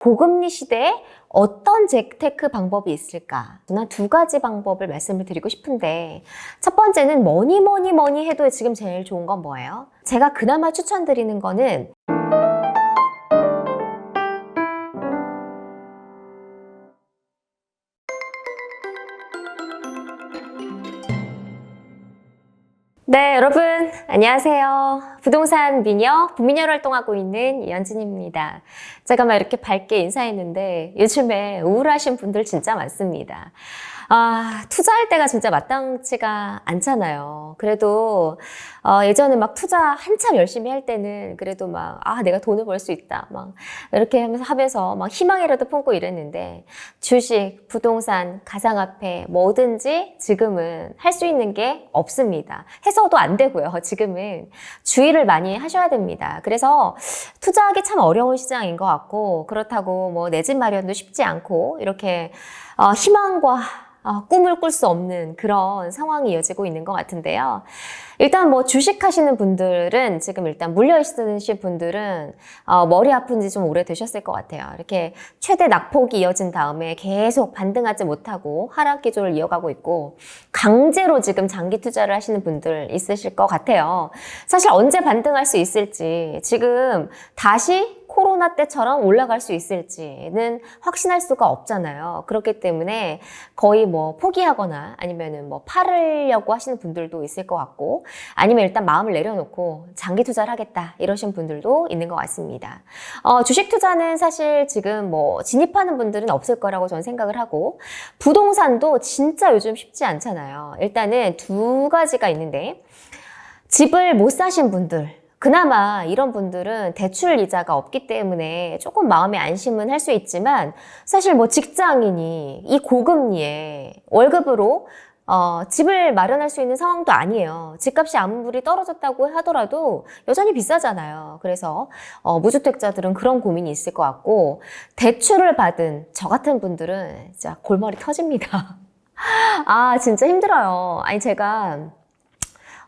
고금리 시대에 어떤 재테크 방법이 있을까? 저는 두 가지 방법을 말씀을 드리고 싶은데, 첫 번째는 뭐니 해도 지금 제일 좋은 건 뭐예요? 제가 그나마 추천드리는 거는 네, 여러분 안녕하세요. 부동산 미녀, 부미녀를 활동하고 있는 이현진입니다. 제가 막 이렇게 밝게 인사했는데 요즘에 우울하신 분들 진짜 많습니다. 투자할 때가 진짜 마땅치가 않잖아요. 그래도 예전에 막 투자 한참 열심히 할 때는 그래도 막 내가 돈을 벌 수 있다 막 이렇게 하면서 막 희망이라도 품고 이랬는데, 주식, 부동산, 가상화폐 뭐든지 지금은 할 수 있는 게 없습니다. 해서도 안 되고요. 지금은 주의를 많이 하셔야 됩니다. 그래서 투자하기 참 어려운 시장인 것 같고, 그렇다고 뭐 내 집 마련도 쉽지 않고 이렇게 희망과 꿈을 꿀 수 없는 그런 상황이 이어지고 있는 것 같은데요. 일단 뭐 주식하시는 분들은, 지금 일단 물려있으신 분들은 머리 아픈 지 좀 오래되셨을 것 같아요. 이렇게 최대 낙폭이 이어진 다음에 계속 반등하지 못하고 하락 기조를 이어가고 있고, 강제로 지금 장기 투자를 하시는 분들 있으실 것 같아요. 사실 언제 반등할 수 있을지, 지금 다시 코로나 때처럼 올라갈 수 있을지는 확신할 수가 없잖아요. 그렇기 때문에 거의 뭐 포기하거나 아니면은 뭐 팔으려고 하시는 분들도 있을 것 같고, 아니면 일단 마음을 내려놓고 장기 투자를 하겠다 이러신 분들도 있는 것 같습니다. 주식 투자는 사실 지금 뭐 진입하는 분들은 없을 거라고 저는 생각을 하고, 부동산도 진짜 요즘 쉽지 않잖아요. 일단은 두 가지가 있는데, 집을 못 사신 분들, 그나마 이런 분들은 대출 이자가 없기 때문에 조금 마음의 안심은 할 수 있지만, 사실 뭐 직장인이 이 고금리에 월급으로 집을 마련할 수 있는 상황도 아니에요. 집값이 아무리 떨어졌다고 하더라도 여전히 비싸잖아요. 그래서 무주택자들은 그런 고민이 있을 것 같고, 대출을 받은 저 같은 분들은 진짜 골머리 터집니다. 진짜 힘들어요. 제가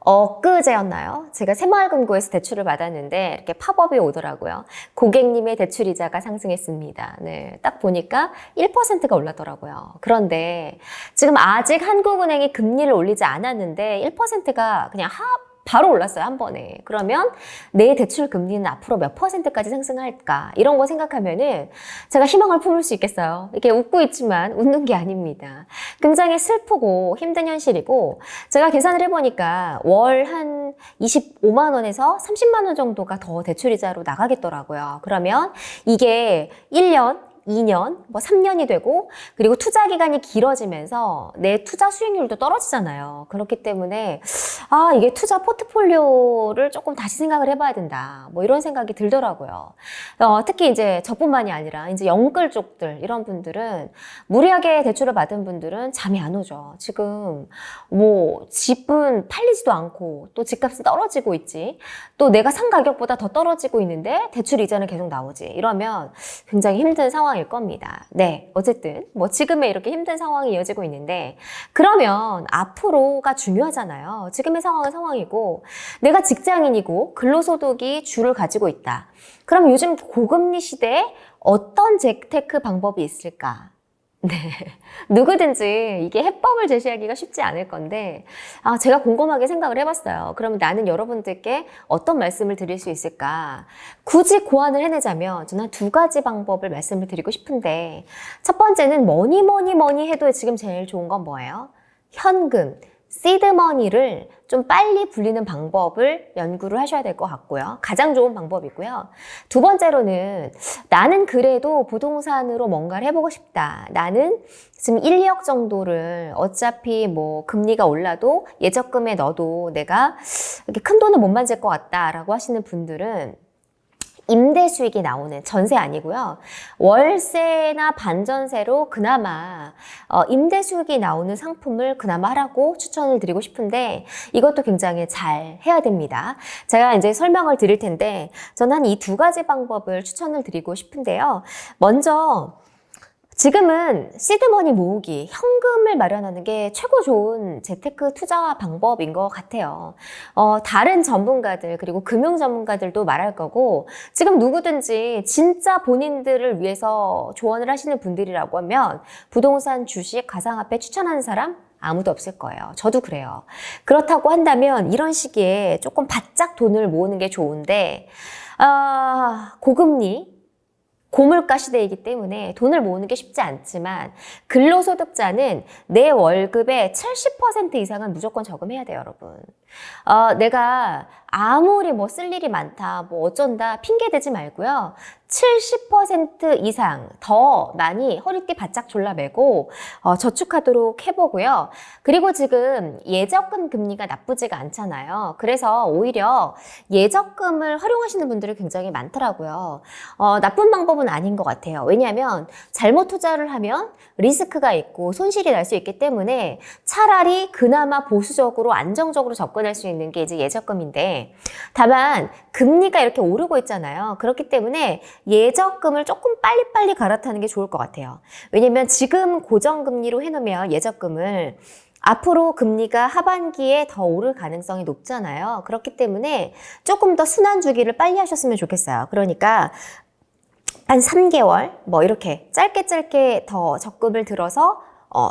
엊그제였나요? 제가 새마을금고에서 대출을 받았는데 이렇게 팝업이 오더라고요. 고객님의 대출이자가 상승했습니다. 네, 딱 보니까 1%가 올랐더라고요. 그런데 지금 아직 한국은행이 금리를 올리지 않았는데 1%가 그냥 바로 올랐어요, 한 번에. 그러면 내 대출 금리는 앞으로 몇 %까지 상승할까? 이런 거 생각하면은 제가 희망을 품을 수 있겠어요. 이렇게 웃고 있지만 웃는 게 아닙니다. 굉장히 슬프고 힘든 현실이고, 제가 계산을 해보니까 월 한 25만 원에서 30만 원 정도가 더 대출이자로 나가겠더라고요. 그러면 이게 1년, 2년, 뭐 3년이 되고, 그리고 투자 기간이 길어지면서 내 투자 수익률도 떨어지잖아요. 그렇기 때문에 이게 투자 포트폴리오를 조금 다시 생각을 해봐야 된다, 뭐 이런 생각이 들더라고요. 특히 이제 저뿐만이 아니라 이제 영끌 쪽들, 이런 분들은, 무리하게 대출을 받은 분들은 잠이 안 오죠. 지금 뭐 집은 팔리지도 않고 또 집값은 떨어지고 있지, 또 내가 산 가격보다 더 떨어지고 있는데 대출 이자는 계속 나오지, 이러면 굉장히 힘든 상황일 겁니다. 네, 어쨌든 뭐 지금의 이렇게 힘든 상황이 이어지고 있는데, 그러면 앞으로가 중요하잖아요. 지금의 상황은 상황이고, 내가 직장인이고 근로소득이 주를 가지고 있다. 그럼 요즘 고금리 시대에 어떤 재테크 방법이 있을까? 네, 누구든지 이게 해법을 제시하기가 쉽지 않을 건데, 제가 곰곰하게 생각을 해봤어요. 그러면 나는 여러분들께 어떤 말씀을 드릴 수 있을까? 굳이 고안을 해내자면 저는 두 가지 방법을 말씀을 드리고 싶은데, 첫 번째는 뭐니 해도 지금 제일 좋은 건 뭐예요? 현금, 시드머니를 좀 빨리 불리는 방법을 연구를 하셔야 될 것 같고요. 가장 좋은 방법이고요. 두 번째로는, 나는 그래도 부동산으로 뭔가를 해보고 싶다. 나는 지금 1, 2억 정도를 어차피 뭐 금리가 올라도 예적금에 넣어도 내가 이렇게 큰 돈을 못 만질 것 같다라고 하시는 분들은, 임대 수익이 나오는, 전세 아니고요, 월세나 반전세로 그나마 임대 수익이 나오는 상품을 그나마 하라고 추천을 드리고 싶은데, 이것도 굉장히 잘 해야 됩니다. 제가 이제 설명을 드릴 텐데, 저는 한 이 두 가지 방법을 추천을 드리고 싶은데요. 먼저 지금은 시드머니 모으기, 현금을 마련하는 게 최고 좋은 재테크 투자 방법인 것 같아요. 다른 전문가들, 그리고 금융 전문가들도 말할 거고, 지금 누구든지 진짜 본인들을 위해서 조언을 하시는 분들이라고 하면 부동산, 주식, 가상화폐 추천하는 사람? 아무도 없을 거예요. 저도 그래요. 그렇다고 한다면 이런 시기에 조금 바짝 돈을 모으는 게 좋은데, 고금리, 고물가 시대이기 때문에 돈을 모으는 게 쉽지 않지만 근로소득자는 내 월급의 70% 이상은 무조건 저금해야 돼요, 여러분. 내가 아무리 뭐 쓸 일이 많다, 뭐 어쩐다 핑계 대지 말고요. 70% 이상 더 많이 허리띠 바짝 졸라매고 저축하도록 해보고요. 그리고 지금 예적금 금리가 나쁘지가 않잖아요. 그래서 오히려 예적금을 활용하시는 분들이 굉장히 많더라고요. 나쁜 방법은 아닌 것 같아요. 왜냐하면 잘못 투자를 하면 리스크가 있고 손실이 날 수 있기 때문에 차라리 그나마 보수적으로 안정적으로 접근할 수 있는 게 이제 예적금인데, 다만 금리가 이렇게 오르고 있잖아요. 그렇기 때문에 예적금을 조금 빨리빨리 갈아타는 게 좋을 것 같아요. 왜냐면 지금 고정금리로 해놓으면 예적금을 앞으로 금리가 하반기에 더 오를 가능성이 높잖아요. 그렇기 때문에 조금 더 순환 주기를 빨리 하셨으면 좋겠어요. 그러니까 한 3개월 뭐 이렇게 짧게 더 적금을 들어서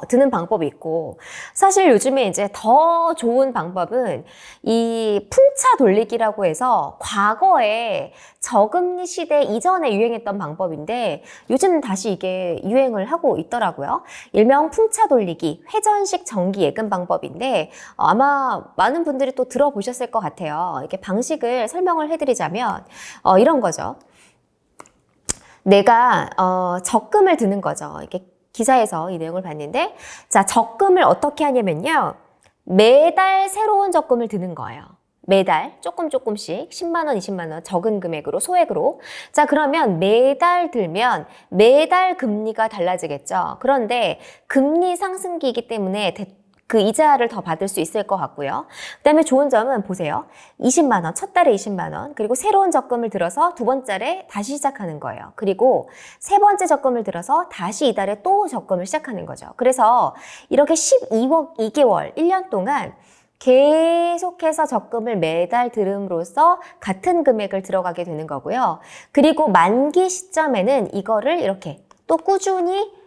드는 방법이 있고, 사실 요즘에 이제 더 좋은 방법은 이 풍차 돌리기라고 해서 과거에 저금리 시대 이전에 유행했던 방법인데 요즘 다시 이게 유행을 하고 있더라고요. 일명 풍차 돌리기, 회전식 정기 예금 방법인데 아마 많은 분들이 또 들어보셨을 것 같아요. 이렇게 방식을 설명을 해드리자면 이런 거죠. 내가 적금을 드는 거죠. 이렇게 기사에서 이 내용을 봤는데, 자, 적금을 어떻게 하냐면요. 매달 새로운 적금을 드는 거예요. 매달 조금씩 10만 원, 20만 원 적은 금액으로, 소액으로. 자, 그러면 매달 들면 매달 금리가 달라지겠죠. 그런데 금리 상승기이기 때문에 그 이자를 더 받을 수 있을 것 같고요. 그다음에 좋은 점은 보세요. 20만 원, 첫 달에 20만 원, 그리고 새로운 적금을 들어서 두 번째에 다시 시작하는 거예요. 그리고 세 번째 적금을 들어서 다시 이달에 또 적금을 시작하는 거죠. 그래서 이렇게 2개월, 1년 동안 계속해서 적금을 매달 들음으로써 같은 금액을 들어가게 되는 거고요. 그리고 만기 시점에는 이거를 이렇게 또 꾸준히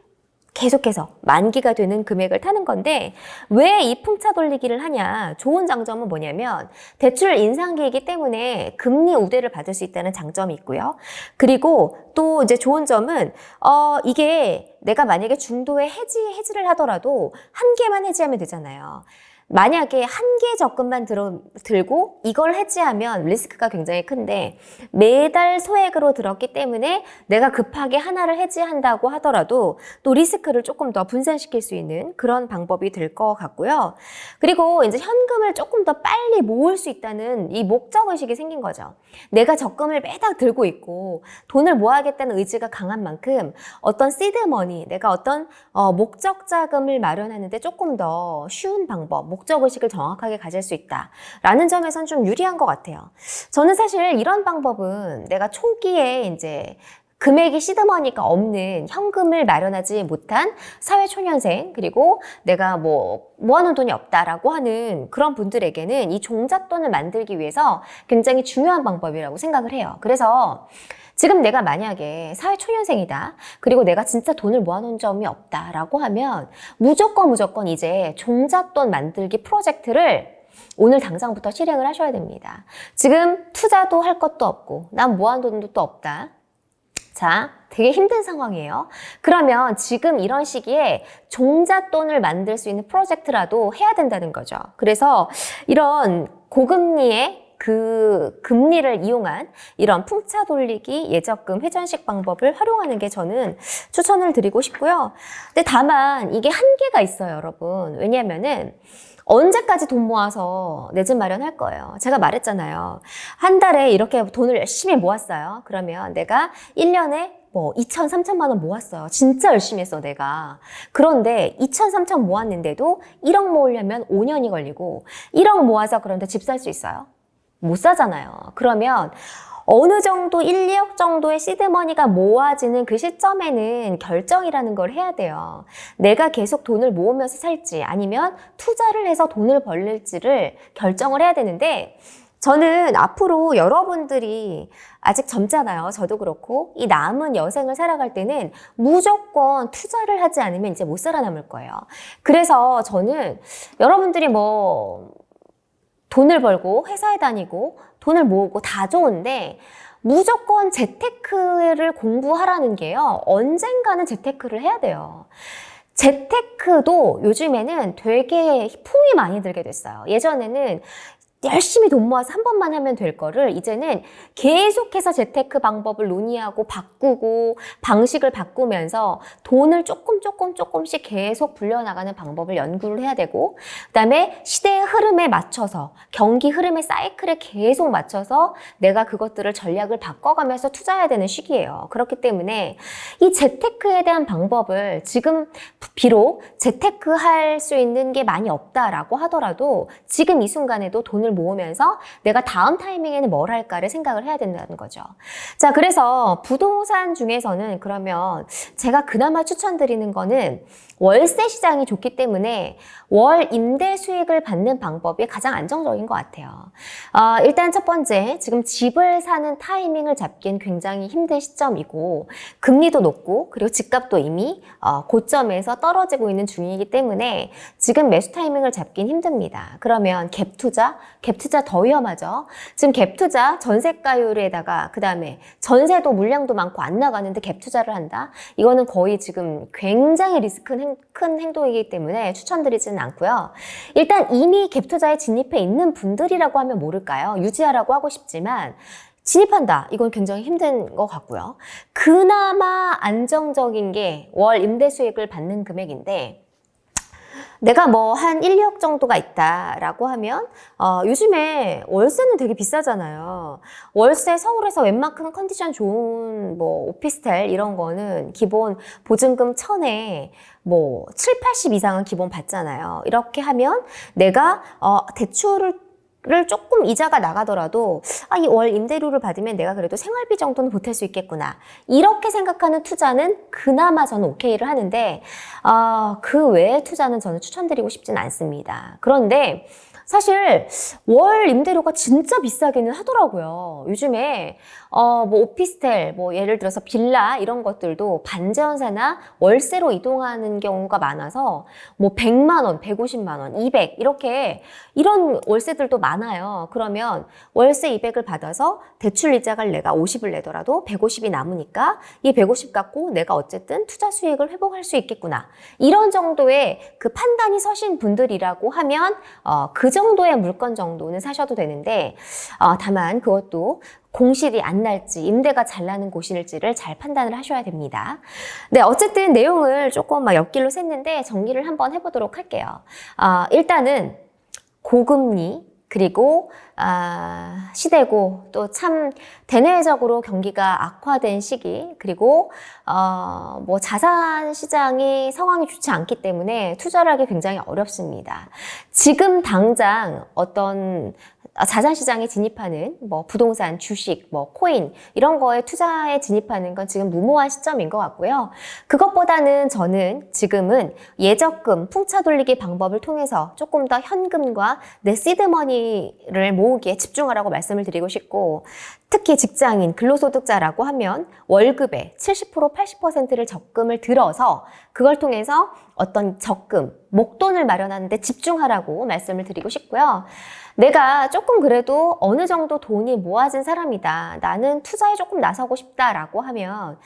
계속해서 만기가 되는 금액을 타는 건데, 왜 이 풍차 돌리기를 하냐? 좋은 장점은 뭐냐면 대출 인상기이기 때문에 금리 우대를 받을 수 있다는 장점이 있고요. 그리고 또 이제 좋은 점은 이게 내가 만약에 중도에 해지를 하더라도 한 개만 해지하면 되잖아요. 만약에 한 개 적금만 들고 이걸 해지하면 리스크가 굉장히 큰데, 매달 소액으로 들었기 때문에 내가 급하게 하나를 해지한다고 하더라도 또 리스크를 조금 더 분산시킬 수 있는 그런 방법이 될 것 같고요. 그리고 이제 현금을 조금 더 빨리 모을 수 있다는 이 목적의식이 생긴 거죠. 내가 적금을 매달 들고 있고 돈을 모아야겠다는 의지가 강한 만큼 어떤 시드머니, 내가 어떤 목적 자금을 마련하는데 조금 더 쉬운 방법, 목적의식을 정확하게 가질 수 있다라는 점에선 좀 유리한 것 같아요. 저는 사실 이런 방법은 내가 초기에 이제 금액이 시드머니가 없는, 현금을 마련하지 못한 사회초년생, 그리고 내가 뭐 모아놓은 돈이 없다라고 하는 그런 분들에게는 이 종잣돈을 만들기 위해서 굉장히 중요한 방법이라고 생각을 해요. 그래서 지금 내가 만약에 사회초년생이다, 그리고 내가 진짜 돈을 모아놓은 점이 없다라고 하면 무조건 이제 종잣돈 만들기 프로젝트를 오늘 당장부터 실행을 하셔야 됩니다. 지금 투자도 할 것도 없고 난 모아놓은 돈도 없다. 자, 되게 힘든 상황이에요. 그러면 지금 이런 시기에 종잣돈을 만들 수 있는 프로젝트라도 해야 된다는 거죠. 그래서 이런 고금리의 그 금리를 이용한 이런 풍차 돌리기, 예적금, 회전식 방법을 활용하는 게 저는 추천을 드리고 싶고요. 근데 다만 이게 한계가 있어요, 여러분. 왜냐면은 언제까지 돈 모아서 내 집 마련할 거예요. 제가 말했잖아요. 한 달에 이렇게 돈을 열심히 모았어요. 그러면 내가 1년에 뭐 2천, 3천만 원 모았어요. 진짜 열심히 했어, 내가. 그런데 2천, 3천 모았는데도 1억 모으려면 5년이 걸리고 1억 모아서 그런데 집 살 수 있어요? 못 사잖아요. 그러면 어느 정도 1, 2억 정도의 시드머니가 모아지는 그 시점에는 결정이라는 걸 해야 돼요. 내가 계속 돈을 모으면서 살지 아니면 투자를 해서 돈을 벌릴지를 결정을 해야 되는데 저는 앞으로 여러분들이 아직 젊잖아요. 저도 그렇고 이 남은 여생을 살아갈 때는 무조건 투자를 하지 않으면 이제 못 살아남을 거예요. 그래서 저는 여러분들이 뭐 돈을 벌고 회사에 다니고 돈을 모으고 다 좋은데 무조건 재테크를 공부하라는 게요. 언젠가는 재테크를 해야 돼요. 재테크도 요즘에는 되게 품이 많이 들게 됐어요. 예전에는 열심히 돈 모아서 한 번만 하면 될 거를 이제는 계속해서 재테크 방법을 논의하고 바꾸고 방식을 바꾸면서 돈을 조금씩 계속 불려나가는 방법을 연구를 해야 되고 그다음에 시대의 흐름에 맞춰서 경기 흐름의 사이클에 계속 맞춰서 내가 그것들을 전략을 바꿔가면서 투자해야 되는 시기예요. 그렇기 때문에 이 재테크에 대한 방법을 지금 비록 재테크 할 수 있는 게 많이 없다라고 하더라도 지금 이 순간에도 돈을 모으면서 내가 다음 타이밍에는 뭘 할까를 생각을 해야 된다는 거죠. 자, 그래서 부동산 중에서는 그러면 제가 그나마 추천드리는 거는 월세 시장이 좋기 때문에 월 임대 수익을 받는 방법이 가장 안정적인 것 같아요. 일단 첫 번째, 지금 집을 사는 타이밍을 잡기엔 굉장히 힘든 시점이고 금리도 높고 그리고 집값도 이미 고점에서 떨어지고 있는 중이기 때문에 지금 매수 타이밍을 잡긴 힘듭니다. 그러면 갭 투자 더 위험하죠. 지금 갭 투자, 전세가율에다가 그 다음에 전세도 물량도 많고 안 나가는데 갭 투자를 한다? 이거는 거의 지금 굉장히 리스크 큰 행동이기 때문에 추천드리지는 않고요. 일단 이미 갭 투자에 진입해 있는 분들이라고 하면 모를까요? 유지하라고 하고 싶지만 진입한다. 이건 굉장히 힘든 것 같고요. 그나마 안정적인 게 월 임대 수익을 받는 금액인데 내가 뭐 한 1, 2억 정도가 있다라고 하면 요즘에 월세는 되게 비싸잖아요. 월세 서울에서 웬만큼 컨디션 좋은 뭐 오피스텔 이런 거는 기본 보증금 1,000에 뭐 7, 80 이상은 기본 받잖아요. 이렇게 하면 내가 대출을 조금 이자가 나가더라도 이 월 임대료를 받으면 내가 그래도 생활비 정도는 보탤 수 있겠구나. 이렇게 생각하는 투자는 그나마 저는 오케이를 하는데 그 외의 투자는 저는 추천드리고 싶진 않습니다. 그런데 사실 월 임대료가 진짜 비싸기는 하더라고요. 요즘에 뭐 오피스텔, 뭐 예를 들어서 빌라 이런 것들도 반전세나 월세로 이동하는 경우가 많아서 뭐 100만 원, 150만 원, 200 이렇게 이런 월세들도 많아요. 그러면 월세 200을 받아서 대출 이자를 내가 50을 내더라도 150이 남으니까 이 150 갖고 내가 어쨌든 투자 수익을 회복할 수 있겠구나. 이런 정도의 그 판단이 서신 분들이라고 하면 그 정도의 물건 정도는 사셔도 되는데 다만 그것도 공실이 안 날지 임대가 잘 나는 곳일지를 잘 판단을 하셔야 됩니다. 네, 어쨌든 내용을 조금 막 옆길로 샜는데 정리를 한번 해보도록 할게요. 일단은 고금리 그리고 시대고 또 참 대내적으로 경기가 악화된 시기 그리고 뭐 자산 시장이 상황이 좋지 않기 때문에 투자를 하기 굉장히 어렵습니다. 지금 당장 어떤 자산 시장에 진입하는 뭐 부동산, 주식, 뭐 코인 이런 거에 투자에 진입하는 건 지금 무모한 시점인 것 같고요. 그것보다는 저는 지금은 예적금, 풍차 돌리기 방법을 통해서 조금 더 현금과 내 시드머니를 모으기에 집중하라고 말씀을 드리고 싶고 특히 직장인, 근로소득자라고 하면 월급의 70%, 80%를 적금을 들어서 그걸 통해서 어떤 적금, 목돈을 마련하는 데 집중하라고 말씀을 드리고 싶고요. 내가 조금 그래도 어느 정도 돈이 모아진 사람이다. 나는 투자에 조금 나서고 싶다라고 하면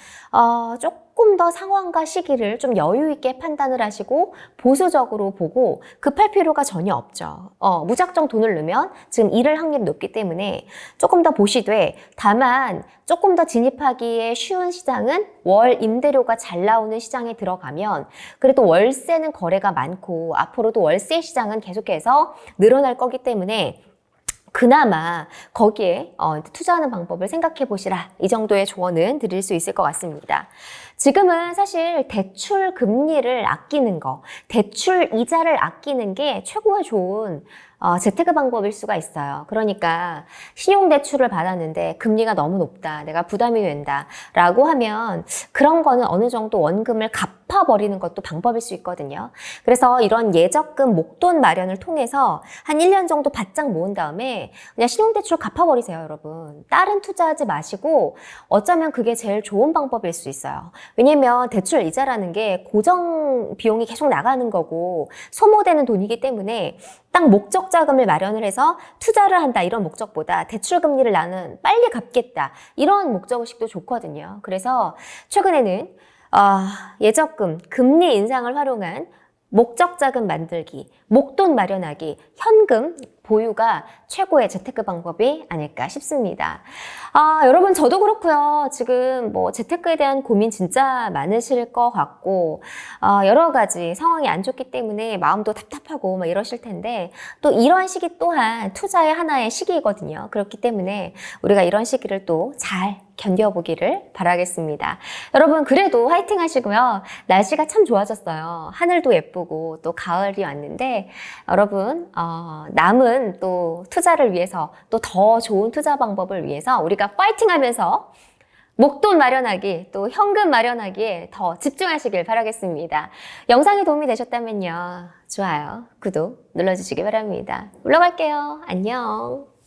조금 더 상황과 시기를 좀 여유 있게 판단을 하시고 보수적으로 보고 급할 필요가 전혀 없죠. 무작정 돈을 넣으면 지금 잃을 확률이 높기 때문에 조금 더 보시되 다만 조금 더 진입하기에 쉬운 시장은 월 임대료가 잘 나오는 시장에 들어가면 그래도 월세는 거래가 많고 앞으로도 월세 시장은 계속해서 늘어날 거기 때문에 그나마 거기에 투자하는 방법을 생각해 보시라. 이 정도의 조언은 드릴 수 있을 것 같습니다. 지금은 사실 대출 금리를 아끼는 거, 대출 이자를 아끼는 게 최고가 좋은 재테크 방법일 수가 있어요. 그러니까 신용대출을 받았는데 금리가 너무 높다, 내가 부담이 된다 라고 하면 그런 거는 어느 정도 원금을 갚아버리는 것도 방법일 수 있거든요. 그래서 이런 예적금 목돈 마련을 통해서 한 1년 정도 바짝 모은 다음에 그냥 신용대출 갚아버리세요, 여러분. 다른 투자하지 마시고 어쩌면 그게 제일 좋은 방법일 수 있어요. 왜냐면 대출 이자라는 게 고정 비용이 계속 나가는 거고 소모되는 돈이기 때문에 딱 목적 자금을 마련을 해서 투자를 한다 이런 목적보다 대출 금리를 나는 빨리 갚겠다 이런 목적의식도 좋거든요. 그래서 최근에는 예적금, 금리 인상을 활용한 목적 자금 만들기, 목돈 마련하기, 현금 보유가 최고의 재테크 방법이 아닐까 싶습니다. 여러분 저도 그렇고요. 지금 뭐 재테크에 대한 고민 진짜 많으실 것 같고 여러 가지 상황이 안 좋기 때문에 마음도 답답하고 막 이러실 텐데 또 이런 시기 또한 투자의 하나의 시기이거든요. 그렇기 때문에 우리가 이런 시기를 또 잘 견뎌보기를 바라겠습니다. 여러분 그래도 화이팅 하시고요. 날씨가 참 좋아졌어요. 하늘도 예쁘고 또 가을이 왔는데 여러분 남은 또 투자를 위해서 또 더 좋은 투자 방법을 위해서 우리가 파이팅 하면서 목돈 마련하기 또 현금 마련하기에 더 집중하시길 바라겠습니다. 영상이 도움이 되셨다면요. 좋아요, 구독 눌러주시기 바랍니다. 물러갈게요. 안녕.